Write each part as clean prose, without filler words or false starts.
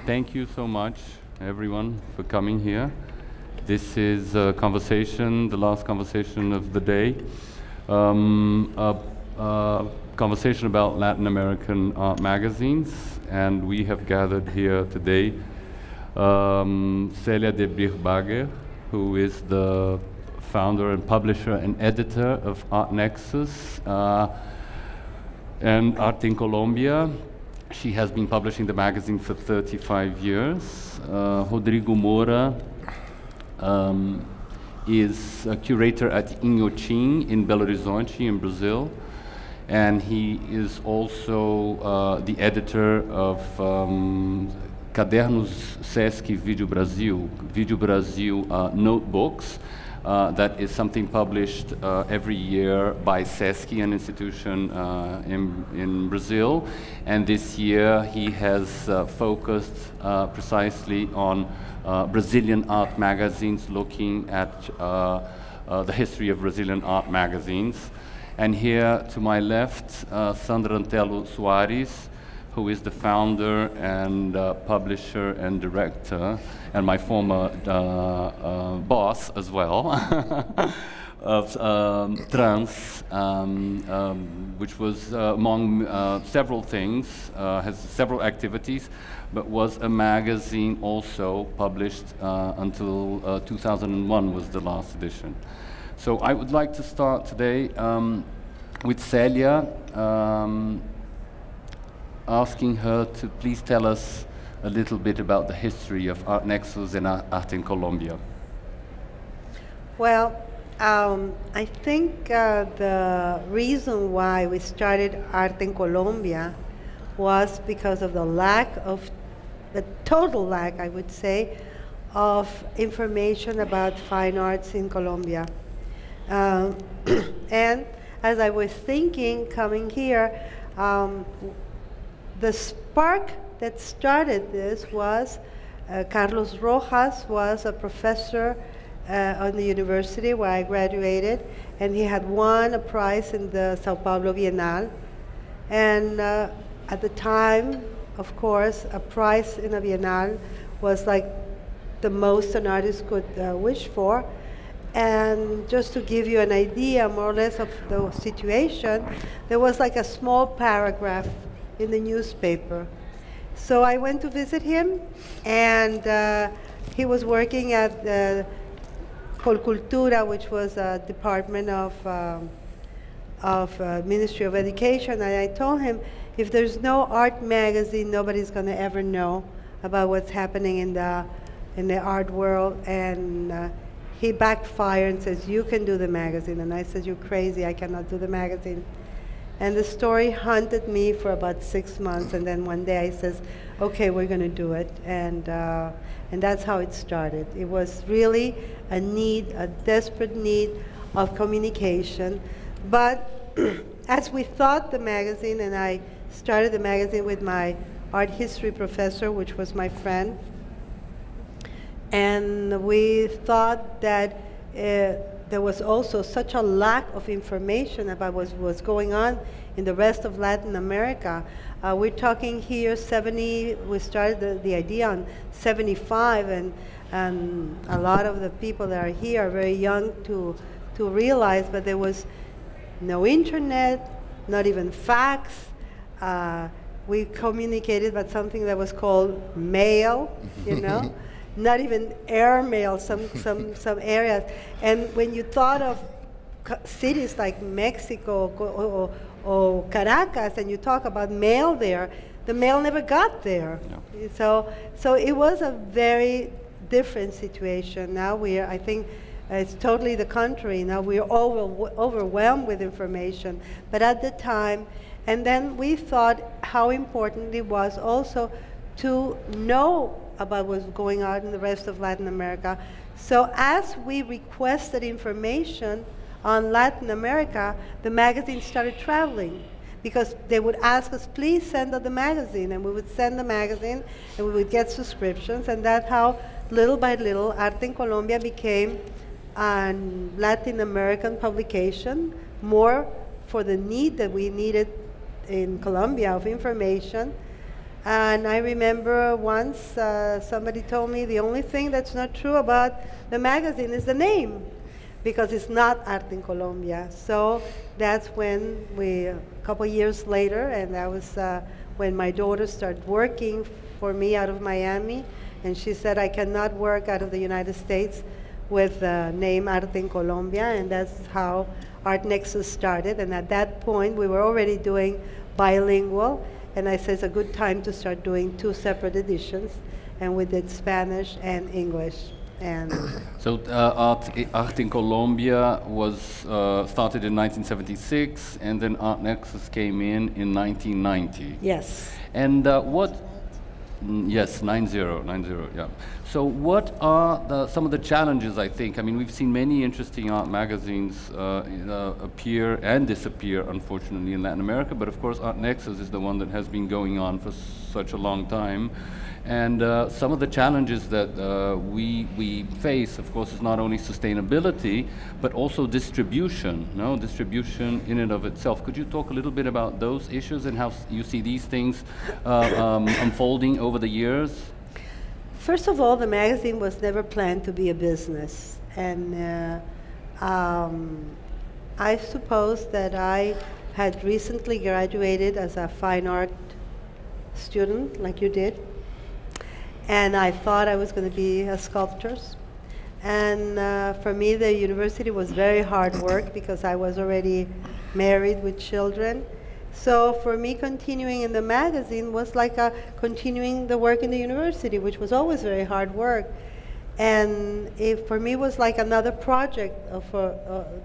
Thank you so much, everyone, for coming here. This is a conversation, the last conversation of the day, a conversation about Latin American art magazines, and we have gathered here today Celia Birbragher, who is the founder and publisher and editor of ArtNexus and Art in Colombia. She has been publishing the magazine for 35 years. Rodrigo Moura is a curator at Inhotim in Belo Horizonte in Brazil, and he is also the editor of Cadernos Sesc Video Brasil notebooks. That is something published every year by Sesc, an institution in Brazil. And this year he has focused precisely on Brazilian art magazines, looking at the history of Brazilian art magazines. And here to my left, Sandra Antelo-Suarez, who is the founder and publisher and director, and my former boss as well, of Trans, which was among several things, has several activities, but was a magazine also published until 2001 was the last edition. So I would like to start today with Celia, asking her to please tell us a little bit about the history of ArtNexus and Art in Colombia. Well, I think the reason why we started Art in Colombia was because of the total lack, I would say, of information about fine arts in Colombia. And as I was thinking, coming here, the spark that started this was Carlos Rojas was a professor on the university where I graduated, and he had won a prize in the Sao Paulo Bienal. And at the time, of course, a prize in a Bienal was like the most an artist could wish for. And just to give you an idea, more or less, of the situation, there was like a small paragraph in the newspaper. So I went to visit him, and he was working at the Colcultura, which was a department of Ministry of Education, and I told him, if there's no art magazine, nobody's going to ever know about what's happening in the art world. And he backfired and says, you can do the magazine. And I said, you're crazy, I cannot do the magazine. And the story haunted me for about 6 months, and then one day I says, okay, we're going to do it. And that's how it started. It was really a need, a desperate need of communication. But as we thought the magazine, and I started the magazine with my art history professor, which was my friend, and we thought that there was also such a lack of information about what was going on in the rest of Latin America. We're talking here we started the idea on 75, and a lot of the people that are here are very young to realize, but there was no internet, not even fax. We communicated by something that was called mail, you know. Not even airmail, some areas. And when you thought of cities like Mexico or Caracas, and you talk about mail there, the mail never got there. No. So it was a very different situation. Now I think it's totally the contrary. Now we're overwhelmed with information. But at the time, and then we thought how important it was also to know about what's going on in the rest of Latin America. So as we requested information on Latin America, the magazine started traveling, because they would ask us, please send us the magazine, and we would send the magazine, and we would get subscriptions, and that's how, little by little, Art in Colombia became a Latin American publication, more for the need that we needed in Colombia of information. And I remember once somebody told me the only thing that's not true about the magazine is the name, because it's not Art in Colombia. So that's when a couple years later, and that was when my daughter started working for me out of Miami, and she said, I cannot work out of the United States with the name Art in Colombia, and that's how ArtNexus started. And at that point, we were already doing bilingual, and I said it's a good time to start doing 2 separate editions, and we did Spanish and English. And so Art in Colombia was started in 1976, and then ArtNexus came in 1990. yes. And yes, 90, yeah. So what are some of the challenges, I think? I mean, we've seen many interesting art magazines appear and disappear, unfortunately, in Latin America, but of course ArtNexus is the one that has been going on for such a long time. And some of the challenges that we face, of course, is not only sustainability, but also distribution, distribution in and of itself. Could you talk a little bit about those issues and how you see these things unfolding over the years? First of all, the magazine was never planned to be a business. And I suppose that I had recently graduated as a fine art student, like you did. And I thought I was going to be a sculptor. And for me, the university was very hard work because I was already married with children. So for me, continuing in the magazine was like continuing the work in the university, which was always very hard work. And for me, it was like another project,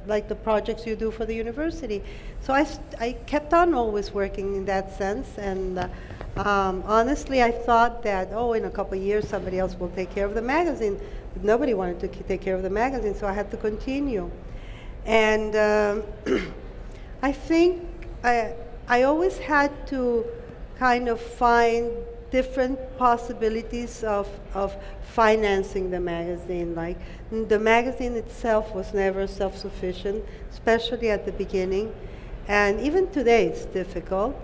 like the projects you do for the university. So I kept on always working in that sense. And honestly, I thought that, oh, in a couple of years, somebody else will take care of the magazine. But nobody wanted to take care of the magazine, so I had to continue. And I think I always had to kind of find different possibilities of financing the magazine. Like, the magazine itself was never self-sufficient, especially at the beginning. And even today, it's difficult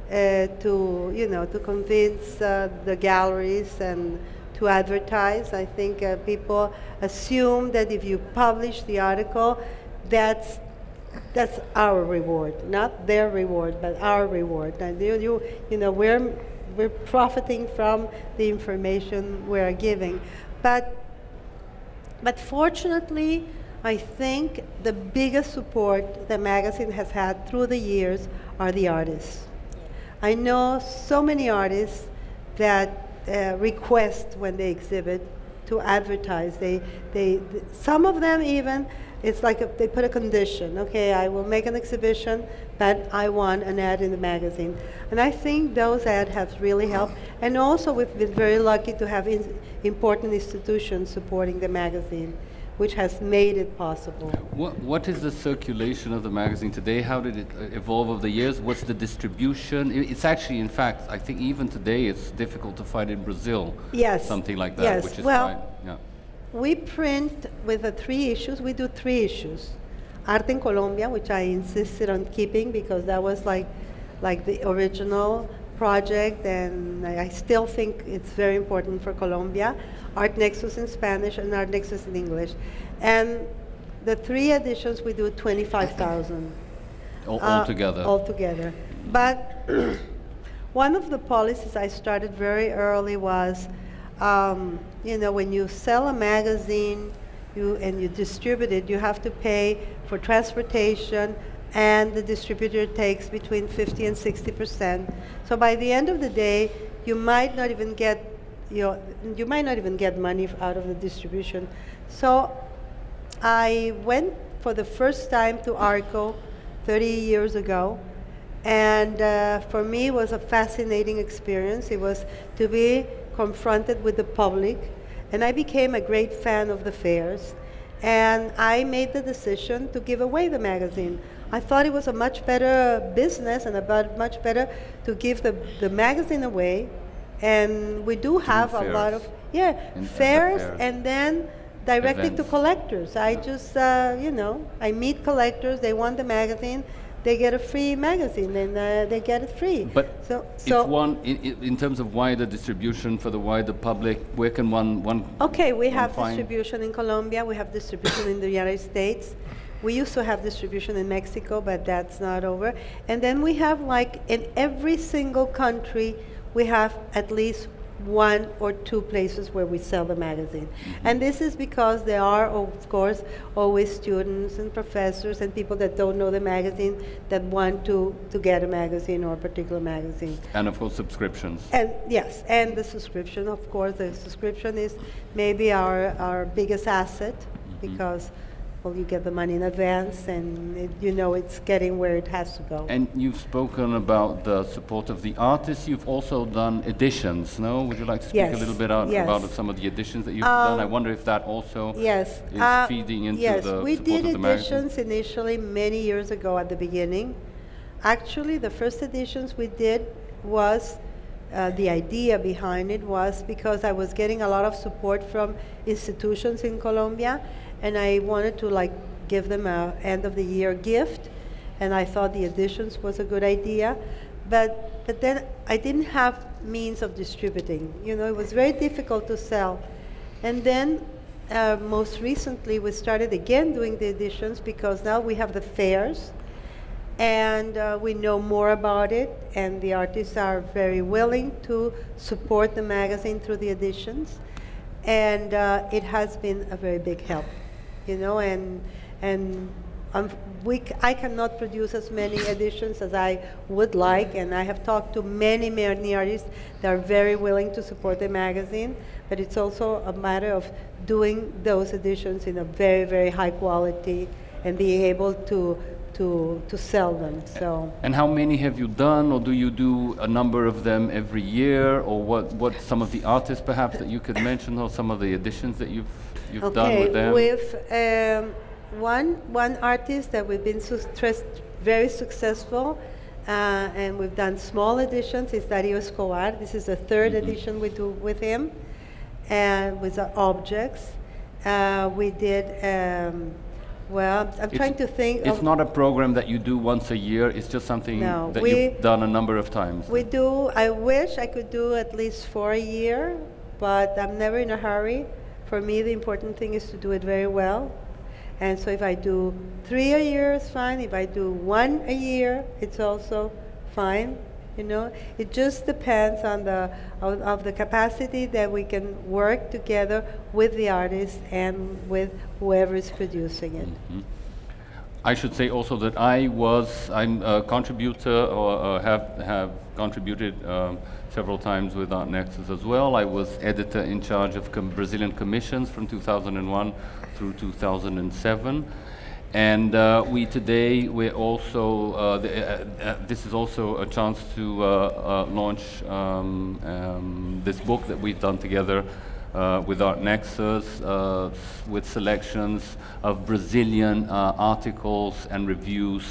to convince the galleries and to advertise. I think people assume that if you publish the article, that's our reward, not their reward, but our reward. And we're profiting from the information we're giving. But fortunately, I think the biggest support the magazine has had through the years are the artists. I know so many artists that request when they exhibit to advertise. Some of them even, it's like they put a condition. Okay, I will make an exhibition, but I want an ad in the magazine. And I think those ads have really helped. And also, we've been very lucky to have important institutions supporting the magazine, which has made it possible. What is the circulation of the magazine today? How did it evolve over the years? What's the distribution? It's actually, in fact, I think even today it's difficult to find in Brazil. Yes. Something like that, yes. Which is well, quite, yeah. We print with the 3 issues. We do 3 issues. Art in Colombia, which I insisted on keeping because that was like the original project, and I still think it's very important for Colombia. ArtNexus in Spanish and ArtNexus in English. And the 3 editions, we do 25,000. Altogether? Altogether. But one of the policies I started very early was, when you sell a magazine and you distribute it, you have to pay for transportation, and the distributor takes between 50 and 60%. So by the end of the day, you might not even get money out of the distribution. So I went for the first time to ARCO 30 years ago, and for me it was a fascinating experience. It was to be confronted with the public, and I became a great fan of the fairs, and I made the decision to give away the magazine. I thought it was a much better business and much better to give the magazine away. And we do have a lot of fairs, and then directly to collectors. I just I meet collectors. They want the magazine. they get a free magazine, and they get it free. But so if one, in terms of wider distribution for the wider public, where can one okay, we have find distribution in Colombia, we have distribution in the United States. We used to have distribution in Mexico, but that's not over. And then we have, like, in every single country, we have at least 1 or 2 places where we sell the magazine. And this is because there are, of course, always students and professors and people that don't know the magazine that want to get a magazine or a particular magazine. And of course subscriptions. And yes, and the subscription, of course. The subscription is maybe our biggest asset, because, well, you get the money in advance, and you know it's getting where it has to go. And you've spoken about the support of the artists. You've also done editions, no? Would you like to speak a little bit about some of the editions that you've done? I wonder if that also is feeding into the support of the magazine. Yes, we did editions initially many years ago at the beginning. Actually, the first editions we did was, the idea behind it was because I was getting a lot of support from institutions in Colombia, and I wanted to, like, give them a end of the year gift, and I thought the editions was a good idea, but then I didn't have means of distributing. You know, it was very difficult to sell. And then most recently we started again doing the editions, because now we have the fairs, and we know more about it, and the artists are very willing to support the magazine through the editions, and it has been a very big help. You know, I cannot produce as many editions as I would like, and I have talked to many artists that are very willing to support the magazine, but it's also a matter of doing those editions in a very, very high quality and being able to sell them. So. And how many have you done, or do you do a number of them every year, or what some of the artists perhaps that you could mention, or some of the editions that you've done with them? With one artist that we've been very successful, and we've done small editions, is Dario Escobar. This is the 3rd edition we do with him, and with objects. We did. Well, I'm trying to think. It's not a program that you do once a year. It's just something that you've done a number of times. We do. I wish I could do at least 4 a year, but I'm never in a hurry. For me, the important thing is to do it very well. And so if I do 3 a year, it's fine. If I do 1 a year, it's also fine. You know, it just depends on the capacity that we can work together with the artist and with whoever is producing it. I should say also that I'm a contributor, or have contributed several times with ArtNexus as well. I was editor in charge of Brazilian commissions from 2001 through 2007. And we're also, this is also a chance to launch this book that we've done together with ArtNexus, with selections of Brazilian articles and reviews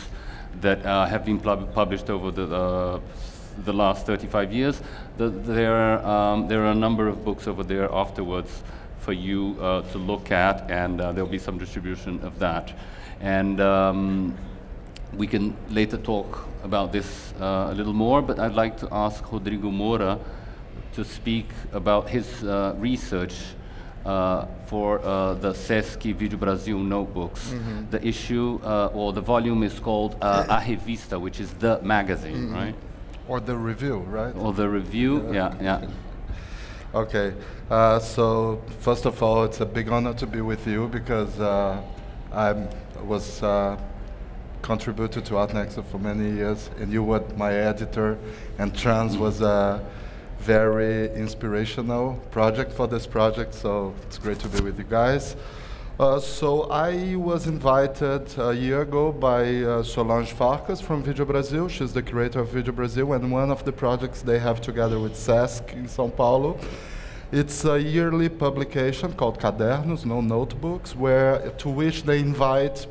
that have been published over the last 35 years. There are a number of books over there afterwards for you to look at, and there'll be some distribution of that. And we can later talk about this a little more, but I'd like to ask Rodrigo Moura to speak about his research for the Sesc Video Brasil notebooks. The issue, or the volume, is called A Revista, which is the magazine, right? Or the review, right? Or the review, yeah. Okay, so first of all, it's a big honor to be with you, because I was contributed to ArtNexus for many years, and you were my editor, and Trans was a very inspirational project for this project, so it's great to be with you guys. So I was invited a year ago by Solange Farkas from Video Brasil. She's the curator of Video Brasil, and one of the projects they have together with Sesc in São Paulo, it's a yearly publication called Cadernos, notebooks, to which they invite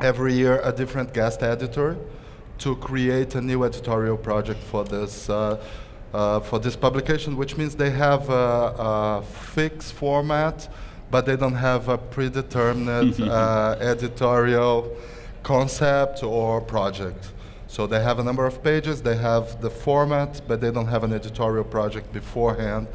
every year a different guest editor to create a new editorial project for this publication, which means they have a fixed format, but they don't have a predetermined editorial concept or project. So they have a number of pages, they have the format, but they don't have an editorial project beforehand.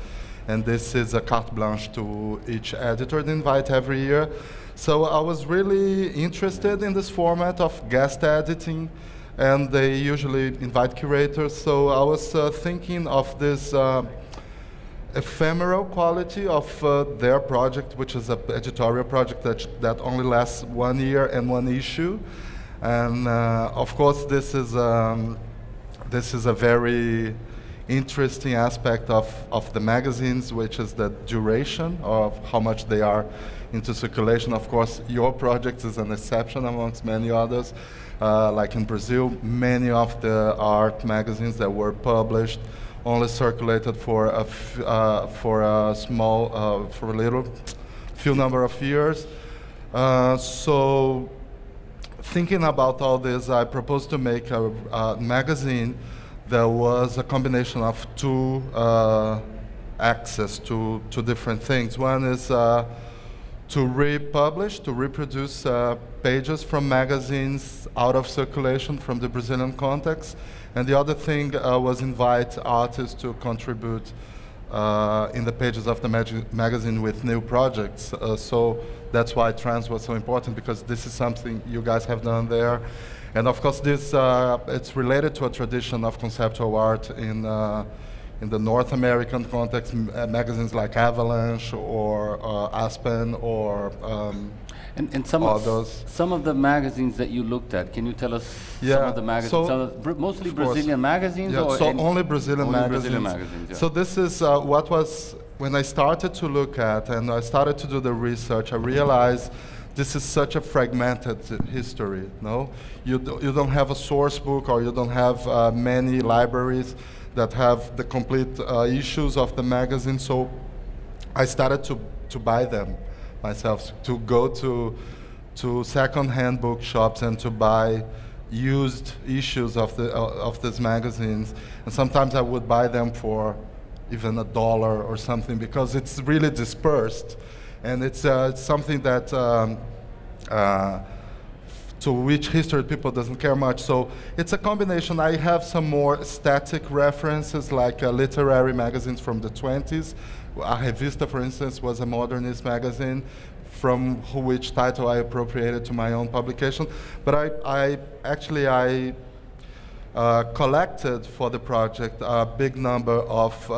And this is a carte blanche to each editor they invite every year. So I was really interested in this format of guest editing, and they usually invite curators. So I was thinking of this ephemeral quality of their project, which is an editorial project that only lasts 1 year and 1 issue. And of course, this is a very interesting aspect of the magazines, which is the duration of how much they are into circulation. Of course, your project is an exception amongst many others. Like in Brazil, many of the art magazines that were published only circulated for a few number of years. So thinking about all this, I proposed to make a magazine that was a combination of two access to different things. One is to republish, to reproduce pages from magazines out of circulation from the Brazilian context. And the other thing was invite artists to contribute in the pages of the magazine with new projects. So that's why trans was so important, because this is something you guys have done there. And of course, this it's related to a tradition of conceptual art in the North American context, magazines like Avalanche or Aspen or and some of the magazines that you looked at, can you tell us some of the magazines? So mostly Brazilian magazines? Yeah, or so only Brazilian magazines. Brazilian magazines, yeah. So this is what was, when I started to look at and I started to do the research, I realized this is such a fragmented history, no? You don't have a source book, or you don't have many libraries that have the complete issues of the magazine, so I started to buy them myself, to go to second-hand bookshops and to buy used issues of these magazines. And sometimes I would buy them for even $1 or something, because it's really dispersed. And it's something that to which history people doesn't care much. So it's a combination. I have some more static references, like literary magazines from the 20s. A Revista, for instance, was a modernist magazine from which title I appropriated to my own publication. But I collected for the project a big number of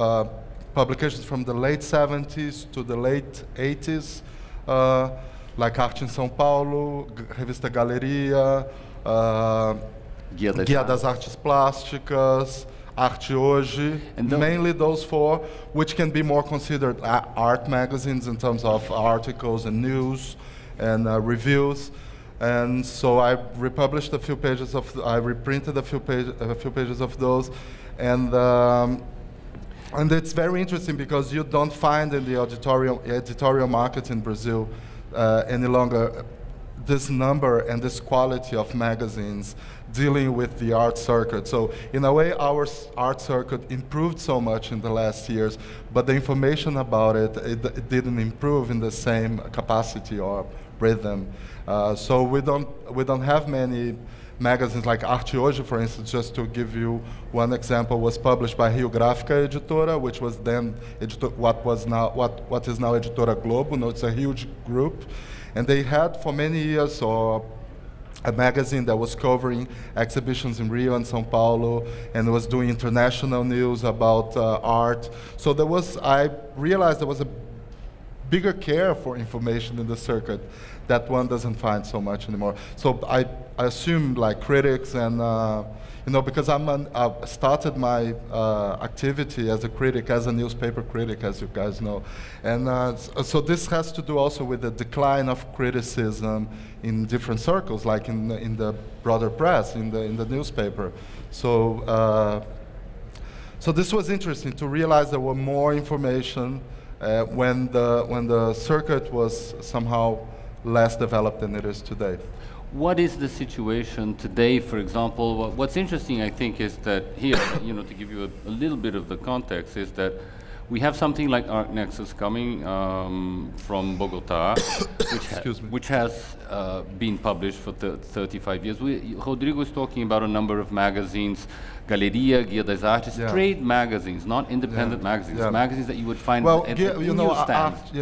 publications from the late 70s to the late 80s, like Arte em São Paulo, Revista Galeria, Guia das Artes Plásticas, Arte Hoje, mainly those four, which can be more considered art magazines in terms of articles and news and reviews. And so I republished a few pages of, I reprinted a few pages of those, and it's very interesting because you don't find in the editorial market in Brazil any longer this number and this quality of magazines dealing with the art circuit. So in a way, our art circuit improved so much in the last years, but the information about it didn't improve in the same capacity or rhythm. So we don't have many magazines like Arte Hoje, for instance. Just to give you one example, was published by Rio Gráfica Editora, which was then what is now Editora Globo. No, it's a huge group, and they had for many years a magazine that was covering exhibitions in Rio and São Paulo, and was doing international news about art. So I realized there was a bigger care for information in the circuit that one doesn't find so much anymore. So I assume, like, critics and because I started my activity as a critic, as a newspaper critic, as you guys know, and so this has to do also with the decline of criticism in different circles, like in the broader press, in the newspaper. So so this was interesting to realize there were more information when the circuit was somehow less developed than it is today. What is the situation today, for example? What's interesting, I think, is that here, to give you a little bit of the context, is that We have something like ArtNexus coming from Bogota, which has been published for 35 years. Rodrigo is talking about a number of magazines, Galeria, Guia das Artes, trade magazines, not independent magazines, magazines that you would find at you know, newsstands.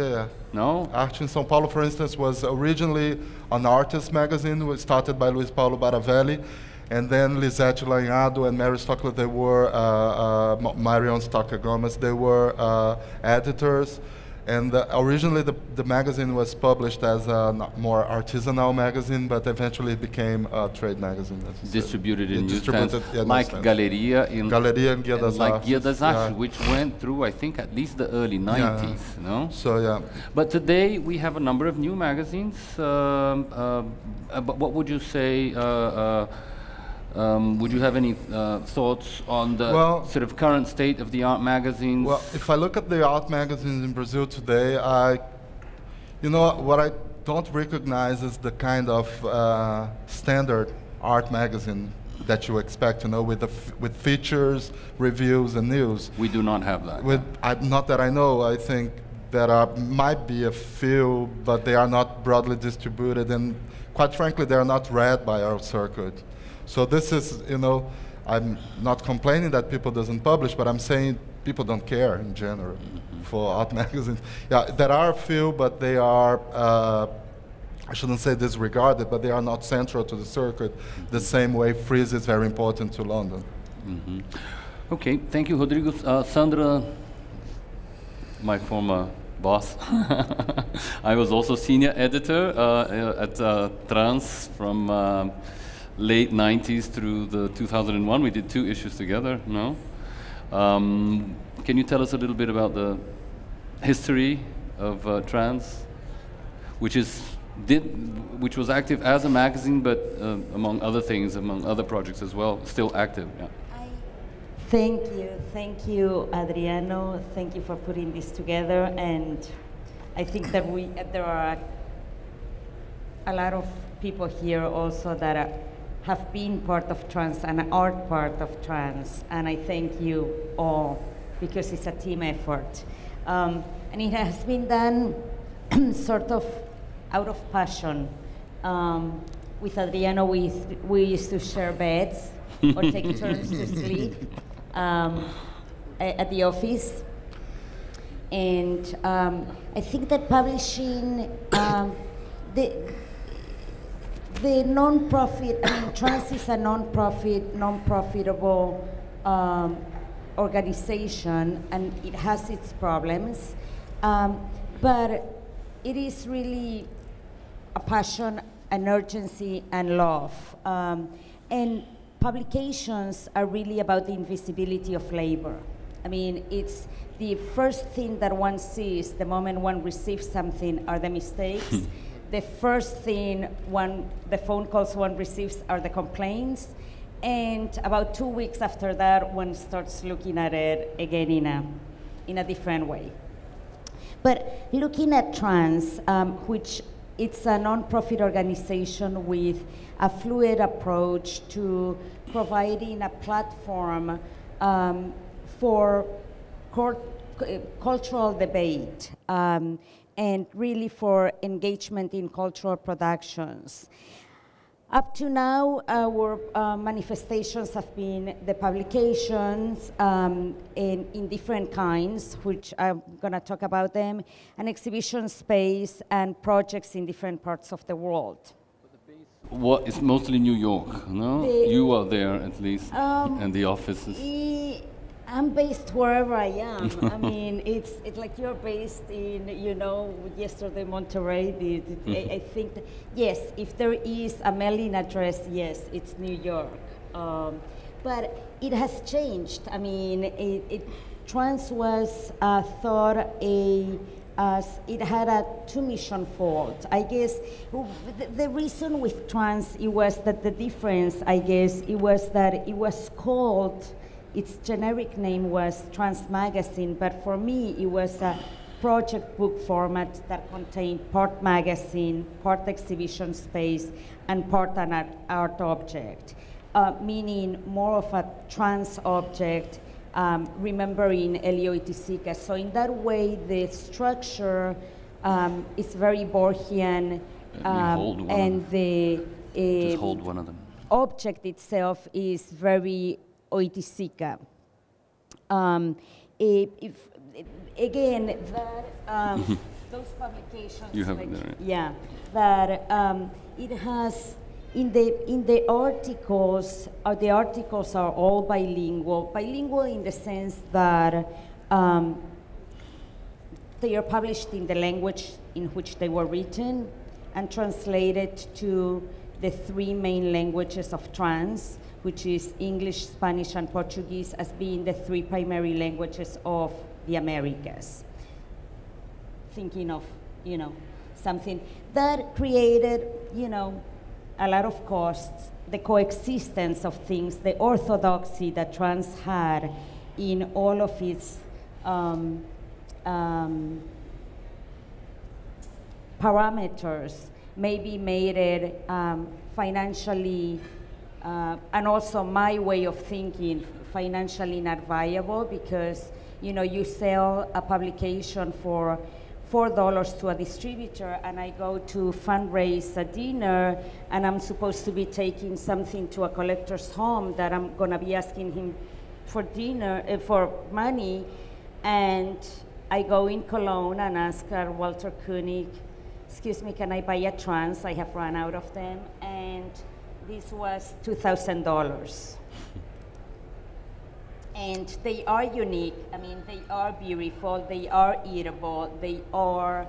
No? Arte in São Paulo, for instance, was originally an artist magazine, was started by Luiz Paulo Baravelli, and then Lisette Lanhado and Mary Stockler, they were, Marion Stocker Gomez, they were editors. And originally the magazine was published as a more artisanal magazine, but eventually it became a trade magazine. Distributed in newsstands, like Galeria and Guia das Artes. Guia das Artes, which went through, I think, at least the early 90s, no? So, yeah. But today we have a number of new magazines. But what would you say, would you have any thoughts on the sort of current state of the art magazines? Well, if I look at the art magazines in Brazil today, you know, what I don't recognize is the kind of standard art magazine that you expect, you know, with features, reviews, and news. We do not have that. Not that I know. I think there might be a few, but they are not broadly distributed, and quite frankly, they are not read by our circuit. So this is, you know, I'm not complaining that people doesn't publish, but I'm saying people don't care in general for art magazines. Yeah, there are a few, but they are, I shouldn't say disregarded, but they are not central to the circuit the same way Frieze is very important to London. Okay, thank you, Rodrigo. Sandra, my former boss. I was also senior editor at Trans from late 90s through the 2001. We did 2 issues together, no? Can you tell us a little bit about the history of Trans, which was active as a magazine, but among other things, among other projects as well, still active? Yeah. Thank you, Adriano. Thank you for putting this together. And I think that there are a lot of people here also that have been part of Trans and are part of Trans, and I thank you all because it's a team effort. And it has been done sort of out of passion. With Adriano, we used to share beds or take turns to sleep at the office. And I think that publishing, the non-profit, I mean, Trans is a non-profitable organization, and it has its problems, but it is really a passion, an urgency, and love. And publications are really about the invisibility of labor. I mean, it's the first thing that one sees the moment one receives something are the mistakes. The first thing the phone calls one receives are the complaints, and about 2 weeks after that, one starts looking at it again in a different way. But looking at Trans, which it's a non-profit organization with a fluid approach to providing a platform for cultural debate, and really for engagement in cultural productions. Up to now, our manifestations have been the publications in different kinds, which I'm going to talk about them, an exhibition space, and projects in different parts of the world. What is mostly New York, no? You are there at least, and the offices. I'm based wherever I am. I mean, it's like you're based in, you know, yesterday Monterey. I think, yes, if there is a mailing address, yes, it's New York. But it has changed. I mean, Trans was thought as it had a two-mission fault. I guess the reason with Trans, it was that the difference, I guess, it was that it was called, its generic name was Trans Magazine, but for me, it was a project book format that contained part magazine, part exhibition space, and part an art object, meaning more of a trans object remembering Elio Itisica. So in that way, the structure is very Borgian, and the just hold one of them. Object itself is very Oiticica. Again, that those publications, you have it there, right? yeah, that it has in the articles. The articles are all bilingual. Bilingual in the sense that they are published in the language in which they were written and translated to the three main languages of trans, which is English, Spanish, and Portuguese, as being the three primary languages of the Americas. Thinking of, you know, something that created, you know, a lot of costs, the coexistence of things, the orthodoxy that trans had in all of its parameters, maybe made it financially, and also my way of thinking, financially not viable, because, you know, you sell a publication for $4 to a distributor, and I go to fundraise a dinner, and I'm supposed to be taking something to a collector's home that I'm gonna be asking him for dinner, for money, and I go in Cologne and ask Walter Koenig, excuse me, can I buy a trans? I have run out of them, and this was $2,000. And they are unique. I mean, they are beautiful. They are eatable. They are.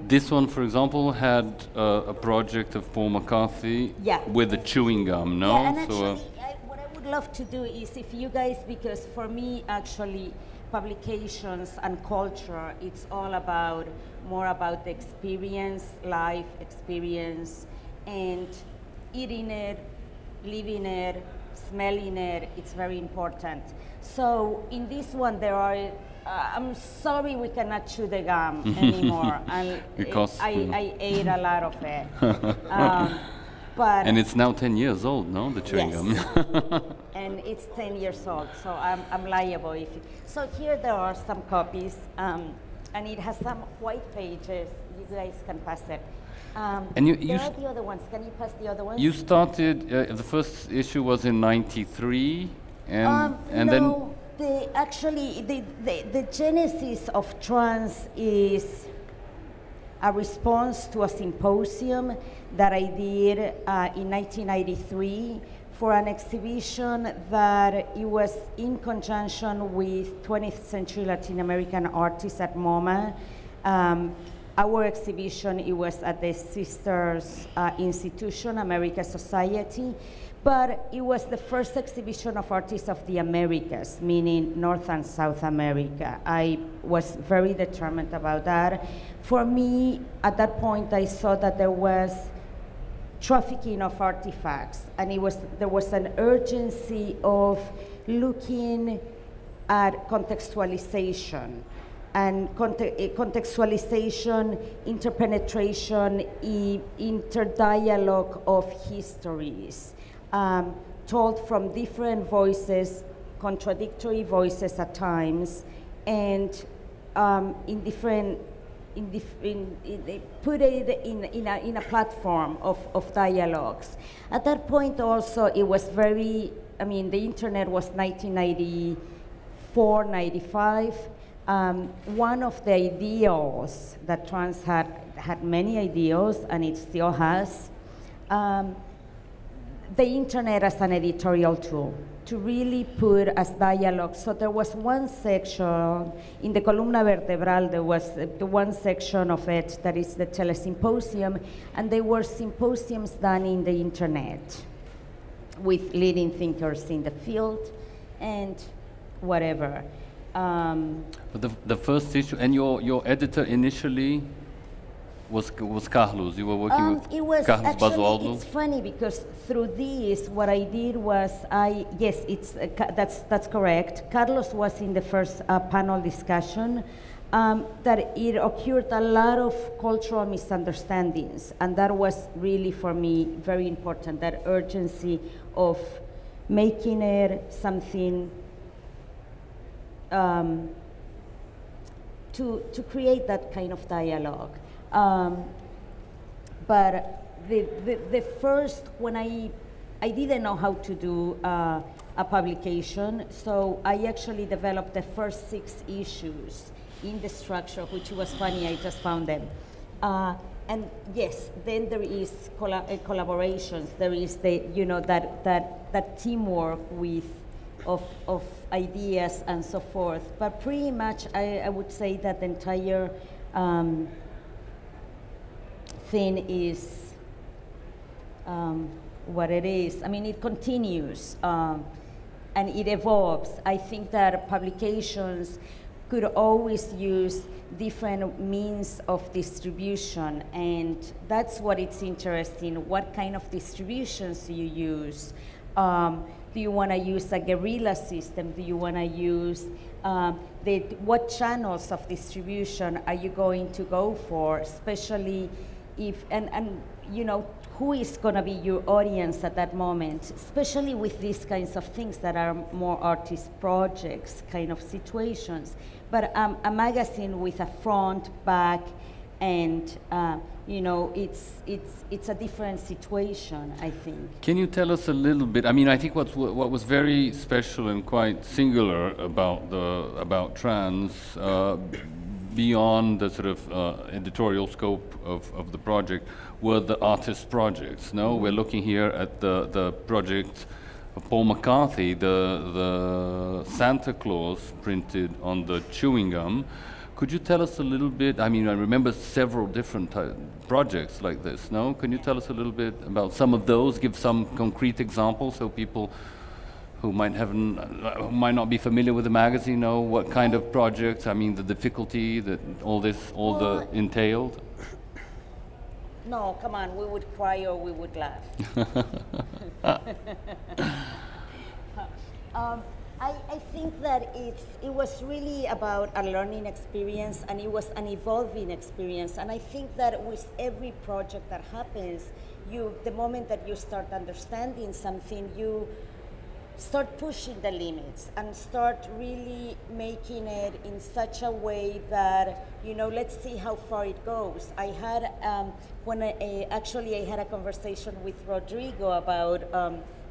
This one, for example, had a project of Paul McCarthy with the chewing gum, no? Yeah, and actually, what I would love to do is if you guys, because for me, actually, publications and culture, it's all about, more about the experience, life experience, and eating it, living it, smelling it, it's very important. So in this one there are, I'm sorry we cannot chew the gum anymore. And because I ate a lot of it. But and it's now 10 years old, no? The chewing gum. And it's 10 years old, so I'm liable. So here there are some copies, and it has some white pages. You guys can pass it. And there are the other ones. Can you pass the other ones? You started, the first issue was in '93, and no, the genesis of trans is a response to a symposium that I did in 1993 for an exhibition that it was in conjunction with 20th century Latin American artists at MoMA. Our exhibition, it was at the Sisters Institution, America Society, but it was the first exhibition of artists of the Americas, meaning North and South America. I was very determined about that. For me, at that point, I saw that there was trafficking of artifacts, and there was an urgency of looking at contextualization. And contextualization, interpenetration, interdialogue of histories, told from different voices, contradictory voices at times, and put it in a platform of dialogues. At that point also, it was very, I mean, the internet was 1994, 95. One of the ideals that trans had many ideals, and it still has, the internet as an editorial tool to really put as dialogue. So there was one section in the columna vertebral, there was the one section of it that is the telesymposium, and there were symposiums done in the internet with leading thinkers in the field and whatever. But the first issue, and your editor initially was Carlos. You were working with Carlos Basualdo. It's funny because through this, what I did was that's correct. Carlos was in the first panel discussion. That it occurred a lot of cultural misunderstandings, and that was really for me very important. That urgency of making it something to create that kind of dialogue. But the first, when I didn't know how to do a publication, so I actually developed the first 6 issues in the structure, which was funny, I just found them. And yes, then there is collaborations, there is the, you know, that teamwork of ideas and so forth. But pretty much, I would say that the entire thing is what it is. I mean, it continues and it evolves. I think that publications could always use different means of distribution, and that's what it's interesting. What kind of distributions do you use? Do you want to use a guerrilla system? Do you want to use what channels of distribution are you going to go for? Especially if, and you know, who is going to be your audience at that moment? Especially with these kinds of things that are more artist projects kind of situations. But a magazine with a front, back, and you know, it's a different situation, I think. Can you tell us a little bit? I mean, I think what was very special and quite singular about Trans, beyond the sort of editorial scope of the project, were the artist projects. No, we're looking here at the project of Paul McCarthy, the Santa Claus printed on the chewing gum. Could you tell us a little bit? I mean, I remember several different projects like this. No, can you tell us a little bit about some of those? Give some concrete examples so people who might not be familiar with the magazine know what kind of projects. I mean, the difficulty that all entailed. No, come on, we would cry or we would laugh. I think that it was really about a learning experience, and it was an evolving experience. And I think that with every project that happens, the moment that you start understanding something, you start pushing the limits and start really making it in such a way that, you know, let's see how far it goes. I had, actually I had a conversation with Rodrigo about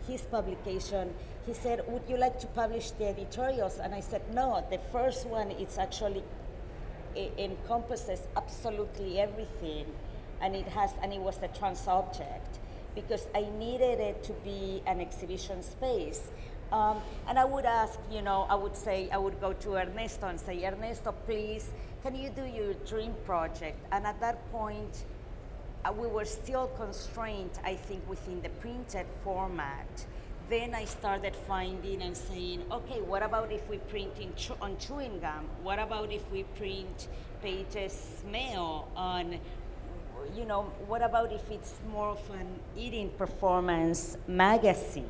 his publication. He said, would you like to publish the editorials? And I said, no, the first one, it's actually, it encompasses absolutely everything. And it was a trans object, because I needed it to be an exhibition space. And I would ask, you know, I would go to Ernesto and say, Ernesto, please, can you do your dream project? And at that point, we were still constrained, I think, within the printed format. Then I started finding and saying, okay, what about if we print on chewing gum? What about if we print pages mail on, you know, what about if it's more of an eating performance magazine?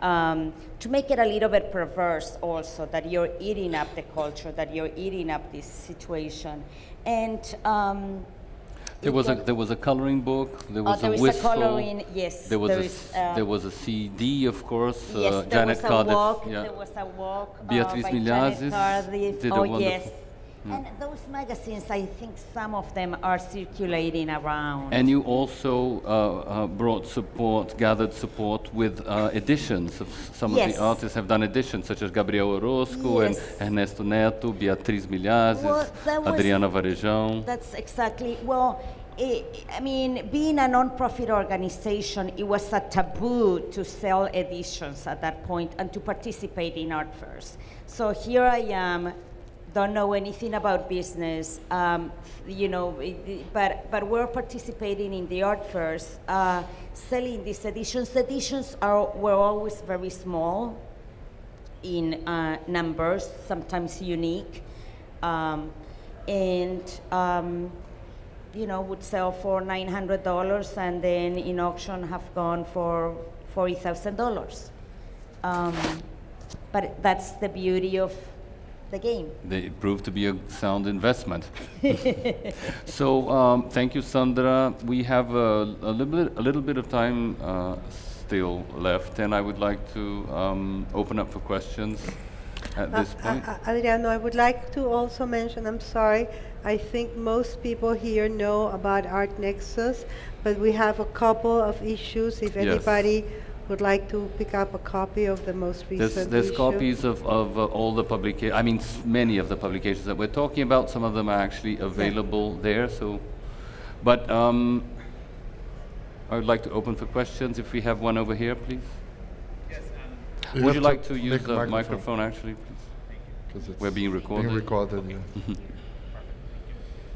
To make it a little bit perverse also, that you're eating up the culture, that you're eating up this situation. And there was a coloring book, there was a whistle, coloring, yes. There was a CD, of course. Yes, Janet Cardiff, there was a walk Beatriz by Milhazes Janet Cardiff. did a wonderful. Yes. And those magazines, I think some of them are circulating around. And you also gathered support with editions. Some of the artists have done editions, such as Gabriel Orozco and Ernesto Neto, Beatriz Milhazes, Adriana Varejão. That's exactly, well, I mean, being a non-profit organization, it was a taboo to sell editions at that point and to participate in art fairs. So here I am, don't know anything about business, you know, but we're participating in the art fairs, selling these editions. The editions were always very small in numbers, sometimes unique, and you know, would sell for $900, and then in auction have gone for $40,000. But that's the beauty of the game. It proved to be a sound investment. So thank you, Sandra. We have a little bit of time still left, and I would like to open up for questions at this point. Adriano, I would like to also mention, I'm sorry, I think most people here know about ArtNexus, but we have a couple of issues. If anybody would like to pick up a copy of the most recent There's issue. copies of all the publications, I mean many of the publications that we're talking about. Some of them are actually available there. So, but I would like to open for questions. If we have one over here, please. Yes. Would you like to use the microphone actually, please? Because it's We're being recorded. Okay. Yeah.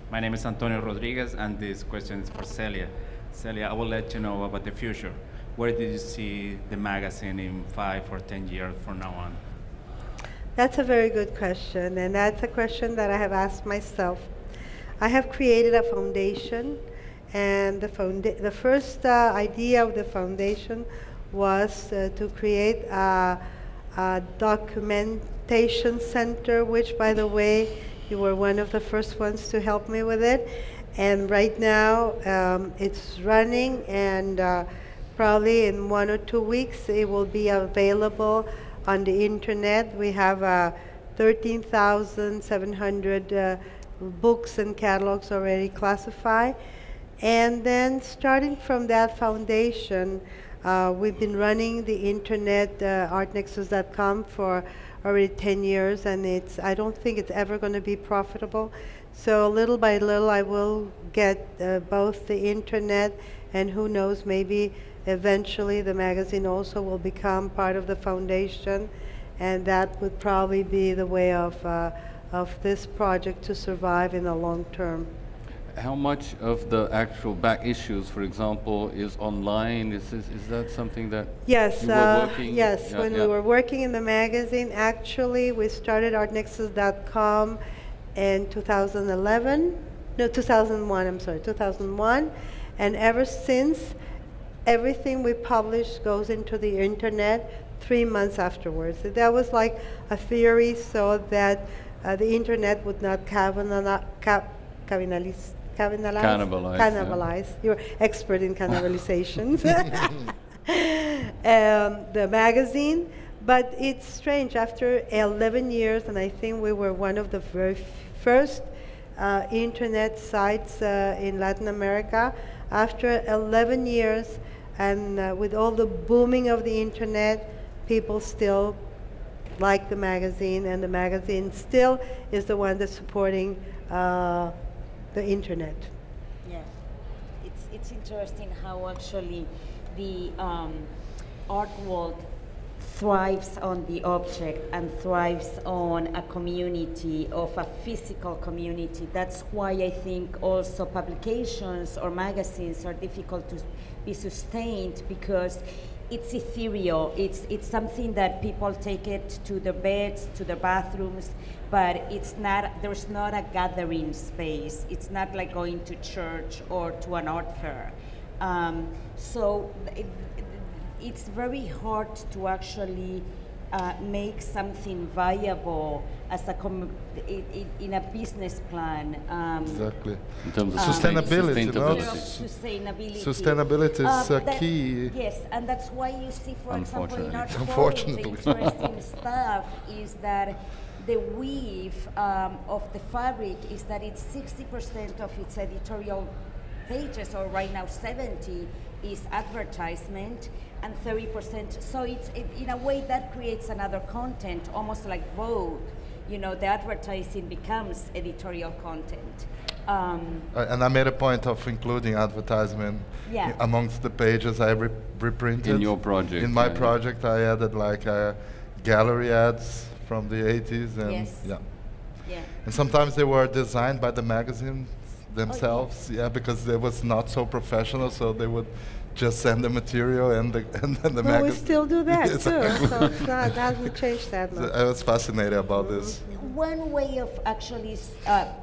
My name is Antonio Rodriguez, and this question is for Celia. Celia, I will let you know about the future. Where do you see the magazine in 5 or 10 years from now on? That's a very good question, and that's a question that I have asked myself. I have created a foundation, and the first idea of the foundation was to create a documentation center, which, by the way, you were one of the first ones to help me with it. And right now, it's running, and probably in 1 or 2 weeks, it will be available on the internet. We have 13,700 books and catalogs already classified. And then starting from that foundation, we've been running the internet, artnexus.com, for already 10 years, and I don't think it's ever going to be profitable. So little by little, I will get both the internet, and who knows, maybe eventually the magazine also will become part of the foundation, and that would probably be the way of this project to survive in the long term. How much of the actual back issues, for example, is online? Is that something that yes, you were working? Yes, when we were working in the magazine, actually we started artnexus.com in 2001, I'm sorry, 2001, and ever since, everything we publish goes into the internet 3 months afterwards. That was like a theory so that the internet would not cannibalize. You're expert in cannibalizations. The magazine, but it's strange. After 11 years, and I think we were one of the very first internet sites in Latin America. After 11 years, and with all the booming of the internet, people still like the magazine, and the magazine still is the one that's supporting the internet. Yeah, it's interesting how actually the art world thrives on the object and thrives on a community, of a physical community. That's why I think also publications or magazines are difficult to be sustained, because it's ethereal. It's something that people take it to their beds, to their bathrooms, but it's not, there's not a gathering space. It's not like going to church or to an art fair. So it's very hard to actually make something viable as in a business plan. Exactly. In terms of sustainability, sustainability. Sustainability is key. Yes, and that's why you see, for example, in art forums, the Unfortunately. interesting stuff is that the weave of the fabric is that it's 60% of its editorial pages, or right now 70, is advertisement, and 30%. So it's in a way that creates another content, almost like Vogue. You know, the advertising becomes editorial content. And I made a point of including advertisement amongst the pages I reprinted. In your project. In my project, I added like gallery ads from the 80s. And and sometimes they were designed by the magazine themselves, because it was not so professional, so they would just send the material and the magazine. Well, we still do that too, Exactly. so it hasn't changed that much. So I was fascinated about this. One way of actually,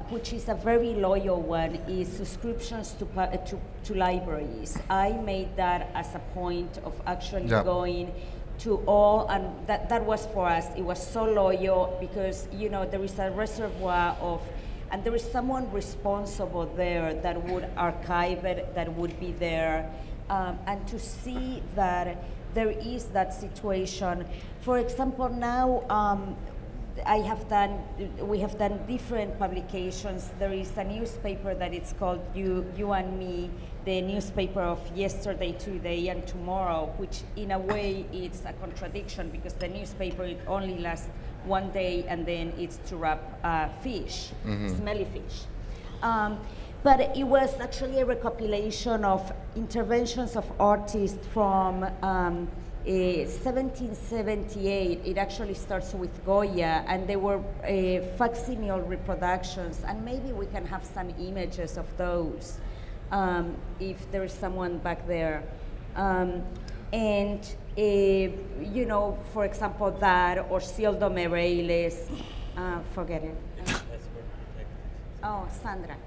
which is a very loyal one, is subscriptions to libraries. I made that as a point of actually going to all, and that was for us. It was so loyal because, you know, there is a reservoir of, and there is someone responsible there that would archive it, that would be there. And to see that there is that situation. For example, now we have done different publications. There is a newspaper that it's called You and Me, the newspaper of yesterday, today, and tomorrow, which in a way it's a contradiction because the newspaper, it only lasts one day and then it's to wrap fish, smelly fish. But it was actually a recopilation of interventions of artists from 1778. It actually starts with Goya, and they were facsimile reproductions, and maybe we can have some images of those if there is someone back there. You know, for example, that, or Cildo Meireles, forget it. Oh, Sandra.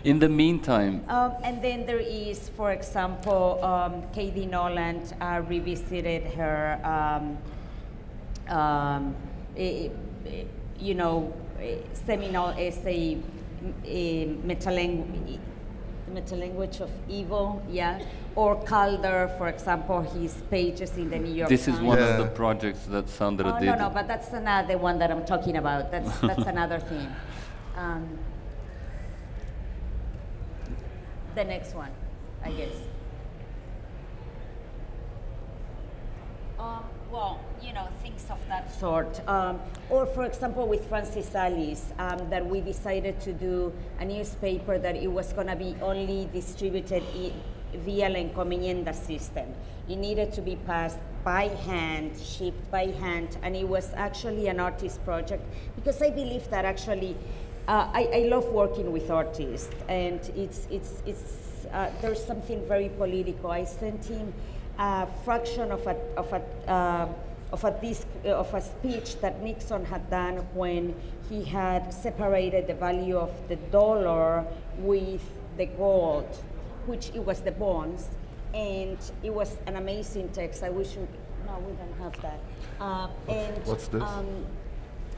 In the meantime. And then there is, for example, Katie Noland revisited her, you know, seminal essay, Metalanguage of Evil, yeah. Or Calder, for example, his pages in the New York Times. This is one of the projects that Sandra did. No, but that's another one that I'm talking about. That's another thing. The next one, I guess. Well, you know, things of that sort. Or, for example, with Francis Alice, that we decided to do a newspaper that it was going to be only distributed via la encomienda system. It needed to be passed by hand, shipped by hand, and it was actually an artist project, because I believe that actually I love working with artists, and there's something very political. I sent him a fraction of a speech that Nixon had done when he had separated the value of the dollar with the gold, which it was the bonds, and it was an amazing text. I wish we don't have that. What's this?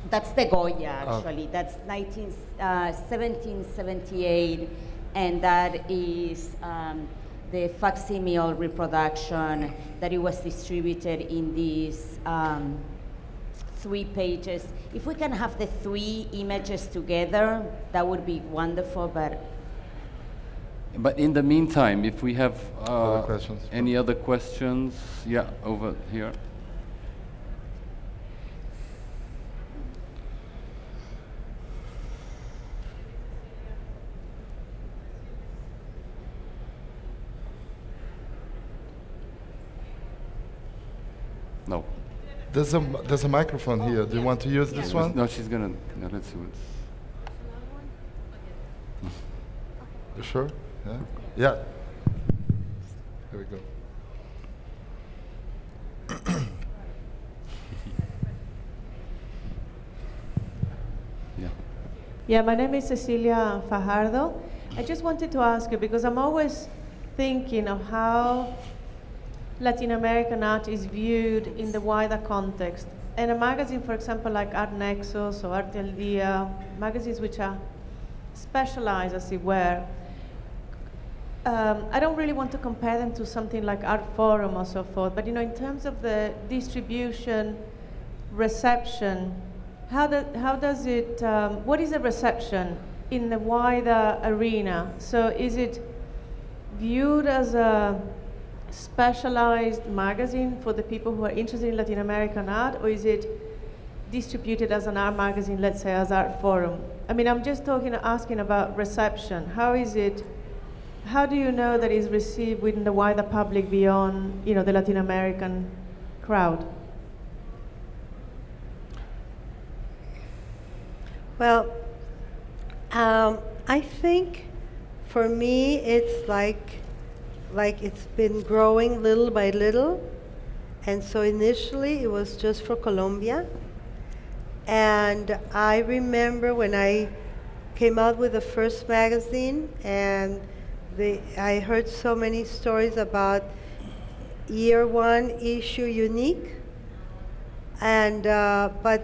That's the Goya, actually. That's 1778, and that is the facsimile reproduction that it was distributed in these 3 pages. If we can have the 3 images together, that would be wonderful, but in the meantime, if we have any other questions, yeah, over here. No. There's a microphone here. Do you want to use this one? No, she's gonna. No, let's see what's. You sure? Yeah. Yeah. Here we go. Yeah, my name is Celia Fajardo. I just wanted to ask you, because I'm always thinking of how Latin American art is viewed in the wider context. And a magazine, for example, like ArtNexus or Arte al Dia, magazines which are specialized, as it were, I don't really want to compare them to something like Art Forum or so forth, but in terms of the distribution, reception, what is the reception in the wider arena? So is it viewed as a specialized magazine for the people who are interested in Latin American art, or is it distributed as an art magazine, let's say as Art Forum? I mean, I'm just asking about reception. How do you know that it's received within the wider public beyond, the Latin American crowd? Well, I think for me it's like it's been growing little by little, and so initially it was just for Colombia. And I remember when I came out with the first magazine, and I heard so many stories about year 1 issue unique, and but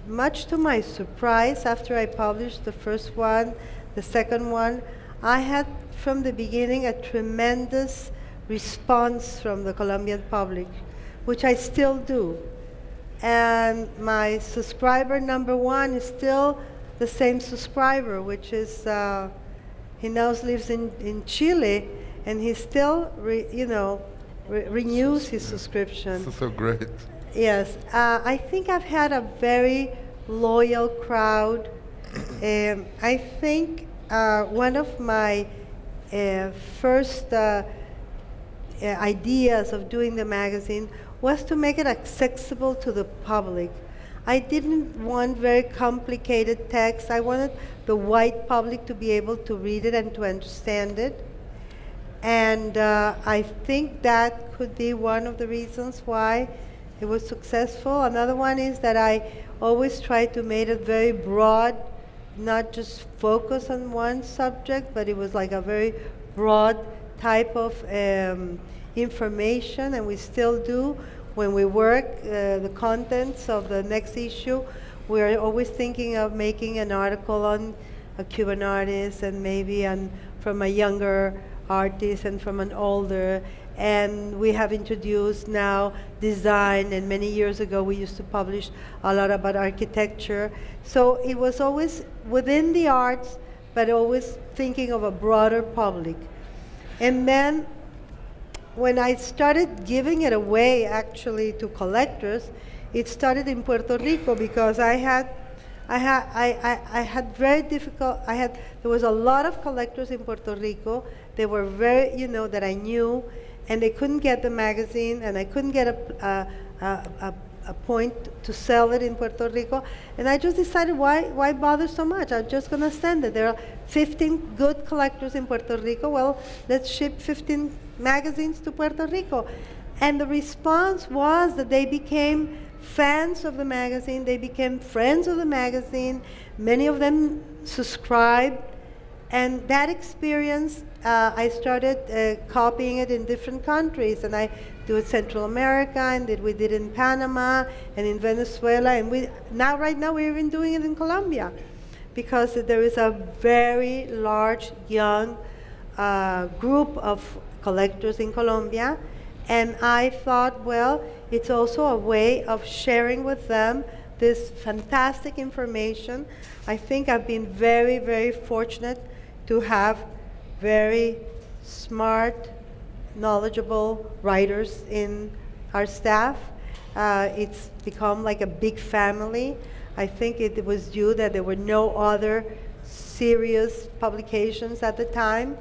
much to my surprise, after I published the first one, the second one, I had from the beginning a tremendous response from the Colombian public, which I still do. And my subscriber number one is still the same subscriber, which is, he now lives in Chile, and he still, renews his subscription. This is so great. Yes, I think I've had a very loyal crowd. I think one of my first ideas of doing the magazine was to make it accessible to the public. I didn't want very complicated text. I wanted the white public to be able to read it and to understand it. And I think that could be one of the reasons why it was successful. Another one is that I always try to make it very broad, not just focus on one subject, but it was like a very broad type of information, and we still do. When we work the contents of the next issue, we're always thinking of making an article on a Cuban artist, and maybe from a younger artist and from an older. And we have introduced now design, and many years ago we used to publish a lot about architecture. So it was always within the arts, but always thinking of a broader public. And then when I started giving it away actually to collectors, it started in Puerto Rico, because I had very difficult, there was a lot of collectors in Puerto Rico. They were very, that I knew, and they couldn't get the magazine, and I couldn't get a point to sell it in Puerto Rico. And I just decided, why bother so much? I'm just going to send it. There are 15 good collectors in Puerto Rico. Well, let's ship 15 magazines to Puerto Rico. And the response was that they became fans of the magazine. They became friends of the magazine. Many of them subscribed. And that experience, I started copying it in different countries, and I do it Central America, and we did it in Panama and in Venezuela, and right now we're even doing it in Colombia, because there is a very large young group of collectors in Colombia, and I thought, well, it's also a way of sharing with them this fantastic information. I think I've been very, very fortunate to have very smart, knowledgeable writers in our staff. It's become like a big family. I think it was due that there were no other serious publications at the time,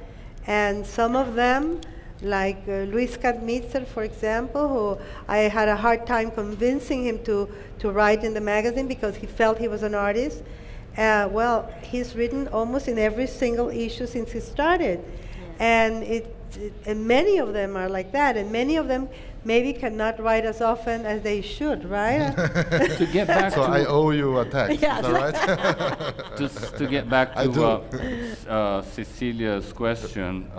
and some of them, like Luis Katmitzer, for example, who I had a hard time convincing him to write in the magazine because he felt he was an artist. Well, he's written almost in every single issue since he started. Yeah. And many of them are like that, and many of them maybe cannot write as often as they should, right? To get back so to I owe you a text, yes. Is that right? Just to get back to Cecilia's question,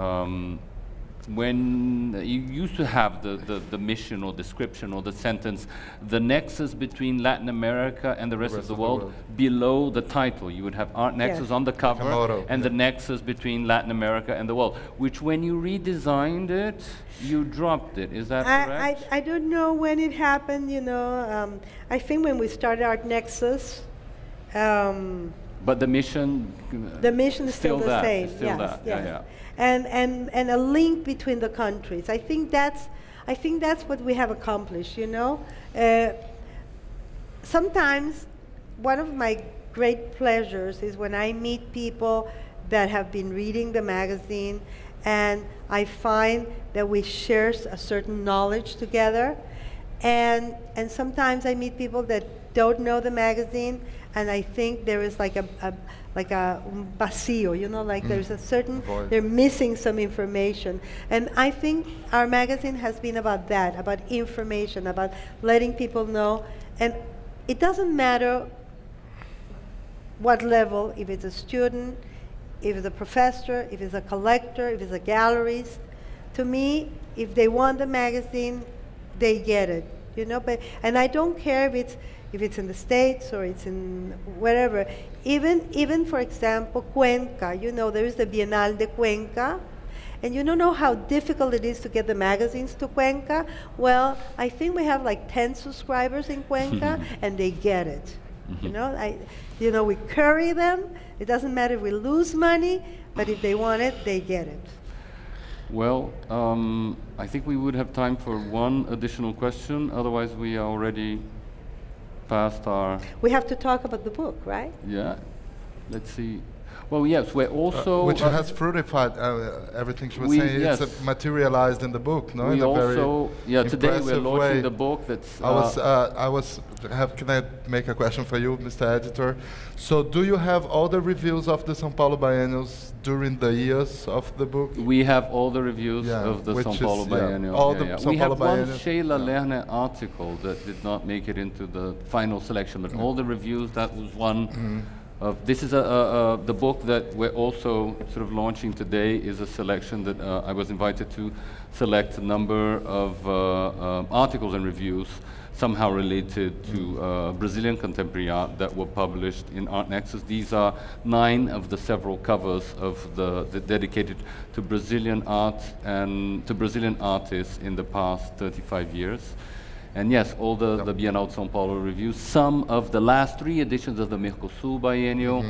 when you used to have the mission or description or the sentence, the nexus between Latin America and the rest of the world, below the title. You would have ArtNexus yes. on the cover, and the nexus between Latin America and the world, which when you redesigned it, you dropped it. Is that correct? I don't know when it happened, I think when we started ArtNexus. But the mission is still the same. Still yes, that. yes. Yeah. And a link between the countries. I think that's what we have accomplished. Sometimes one of my great pleasures is when I meet people that have been reading the magazine, and I find that we share a certain knowledge together, and sometimes I meet people that don't know the magazine, and I think there is like a vacío, like there's a certain, they're missing some information. And I think our magazine has been about that, about information, about letting people know. And it doesn't matter what level, if it's a student, if it's a professor, if it's a collector, if it's a gallerist. To me, if they want the magazine, they get it, and I don't care if it's in the States or it's in wherever. Even for example, Cuenca, there is the Bienal de Cuenca, And you don't know how difficult it is to get the magazines to Cuenca? Well, I think we have like 10 subscribers in Cuenca, and they get it. You know, we curry them. It doesn't matter if we lose money, but if they want it, they get it. Well, I think we would have time for one additional question. Otherwise, we are already past our... We have to talk about the book, right? Yeah. Let's see. Well, yes, we're also... which has fruitified everything she was saying. Yes. It's materialized in the book, no? We in a also, very today we're launching way. the book that's... Can I make a question for you, Mr. Editor? So do you have all the reviews of the São Paulo Biennials during the years of the book? We have all the reviews of the São Paulo Biennial. All the São we Paulo have one Biennial. Sheila Lerner article that did not make it into the final selection, but all the reviews, that was one. This is the book that we're also sort of launching today is a selection that I was invited to select a number of articles and reviews somehow related to Brazilian contemporary art that were published in ArtNexus. These are 9 of the several covers of the dedicated to Brazilian art and to Brazilian artists in the past 35 years. And yes, all the Bienal de São Paulo reviews, some of the last 3 editions of the Mercosul Biennial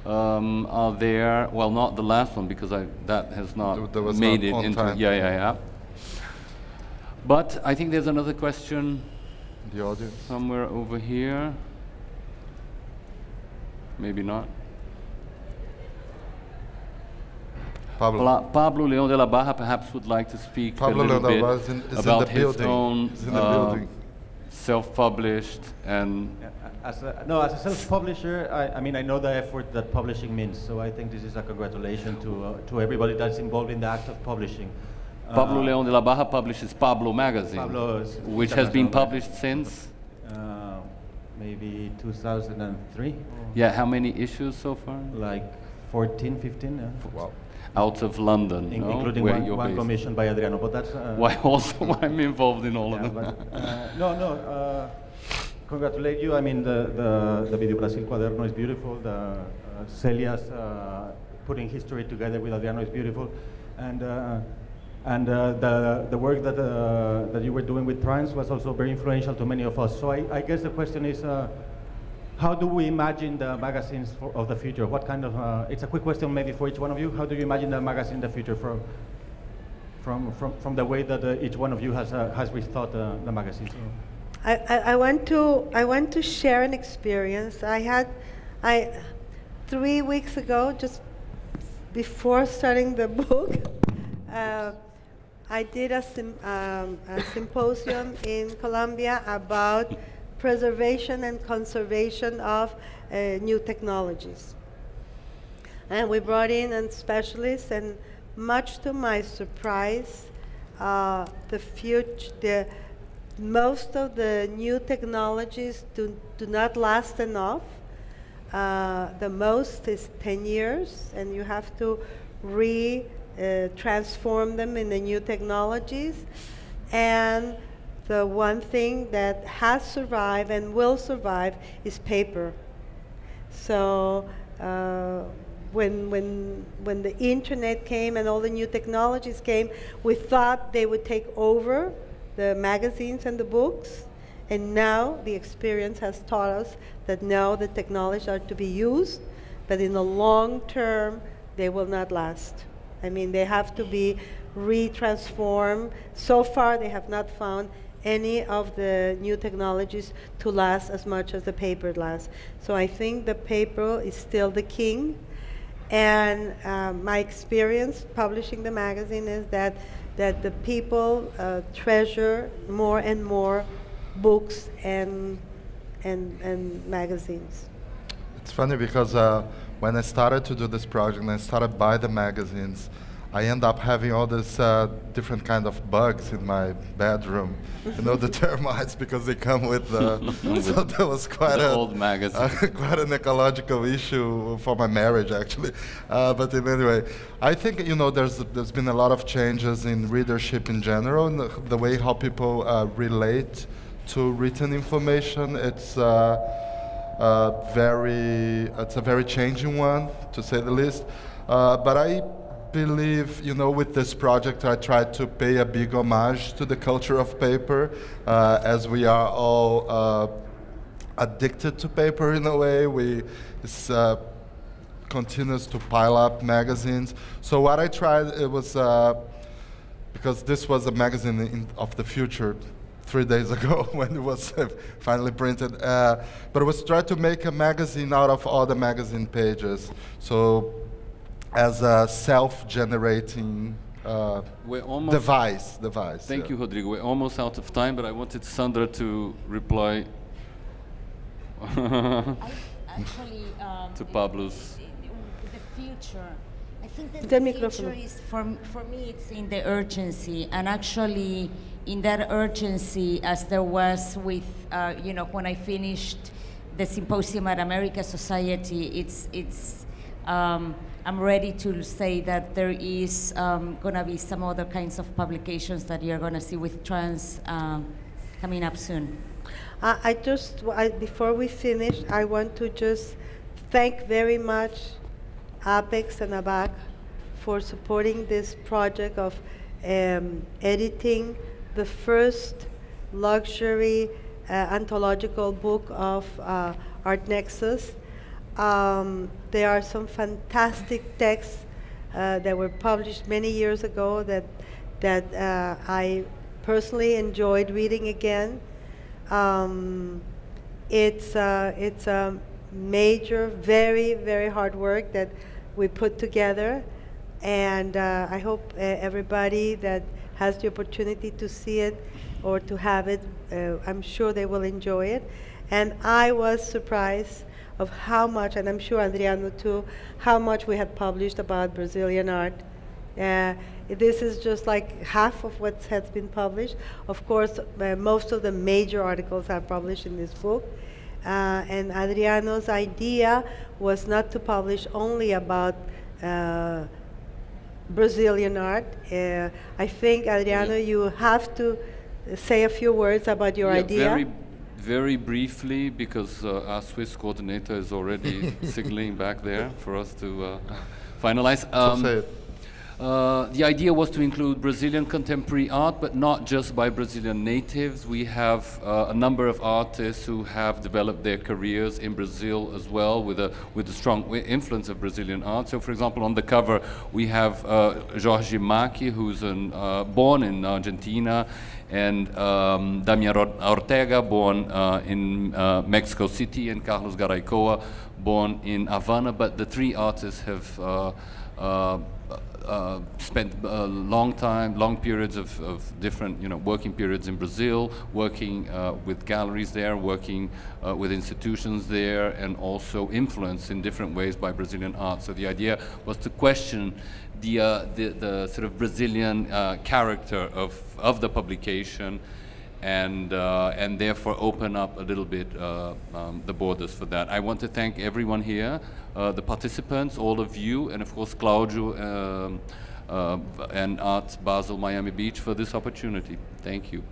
are there. Well, not the last one, because that has not made it into... Time. But I think there's another question. The audience. Somewhere over here. Maybe not. Pablo Leon de la Barra perhaps would like to speak a little bit about his own self-published and... As a self-publisher, I mean, I know the effort that publishing means, so I think this is a congratulation to everybody that's involved in the act of publishing. Pablo Leon de la Barra publishes Pablo magazine, which has been published since? Maybe 2003. Yeah, how many issues so far? Like 14, 15. Wow. Out of London, including one commissioned by Adriano, but that's... why also I'm involved in all of them. But, congratulate you. I mean, the Video Brasil Quaderno is beautiful. The Celia's putting history together with Adriano is beautiful. And the work that you were doing with Trans was also very influential to many of us. So I guess the question is, how do we imagine the magazines of the future? What kind of, it's a quick question maybe for each one of you. How do you imagine the magazine in the future from the way that each one of you has rethought the magazine? I want to share an experience. 3 weeks ago, just before starting the book, I did a symposium in Colombia about preservation and conservation of new technologies. And we brought in specialists, and much to my surprise, most of the new technologies do not last enough. The most is 10 years, and you have to transform them in the new technologies. And the one thing that has survived and will survive is paper. So when the internet came and all the new technologies came, we thought they would take over the magazines and the books. And now the experience has taught us that now the technologies are to be used, but in the long term, they will not last. I mean, they have to be retransformed. So far, they have not found any of the new technologies to last as much as the paper lasts. So I think the paper is still the king. And my experience publishing the magazine is that the people treasure more and more books and magazines. It's funny because when I started to do this project and I started buying the magazines, I end up having all these different kind of bugs in my bedroom. You know, the termites, because they come with so that was quite old magazine. Quite an ecological issue for my marriage, actually. But anyway, I think, you know, there's been a lot of changes in readership in general, and the way how people relate to written information. It's a very changing one, to say the least. But I believe, you know, with this project I tried to pay a big homage to the culture of paper, as we are all addicted to paper in a way. It's continues to pile up magazines. So what I tried, it was, because this was a magazine of the future 3 days ago when it was finally printed, but it was try to make a magazine out of all the magazine pages. So as a self-generating device. Thank you, Rodrigo. We're almost out of time, but I wanted Sandra to reply to Pablo's. The future. I think that The the microphone. future is, for me, it's in the urgency, and actually in that urgency, as there was with, you know, when I finished the symposium at America Society, I'm ready to say that there is gonna be some other kinds of publications that you're gonna see with trans coming up soon. Before we finish, I want to just thank very much Apex and ABAC for supporting this project of editing the first luxury anthological book of ArtNexus. There are some fantastic texts that were published many years ago that I personally enjoyed reading again. It's a major, very, very hard work that we put together, and I hope everybody that has the opportunity to see it or to have it, I'm sure they will enjoy it. And I was surprised of how much, and I'm sure Adriano too, how much we had published about Brazilian art. This is just like half of what has been published. Of course, most of the major articles are published in this book. And Adriano's idea was not to publish only about Brazilian art. I think, Adriano, you have to say a few words about your idea. Very briefly, because our Swiss coordinator is already signaling back there for us to finalize. The idea was to include Brazilian contemporary art, but not just by Brazilian natives. We have a number of artists who have developed their careers in Brazil as well, with a strong influence of Brazilian art. So, for example, on the cover we have Jorge Macchi, who's born in Argentina, and Damian Ortega, born in Mexico City, and Carlos Garaycoa, born in Havana. But the three artists have spent a long periods of different, working periods in Brazil, working with galleries there, working with institutions there, and also influenced in different ways by Brazilian art. So the idea was to question the sort of Brazilian character of the publication, and therefore open up a little bit the borders for that. I want to thank everyone here, the participants, all of you, and of course Claudio and Art Basel Miami Beach for this opportunity. Thank you.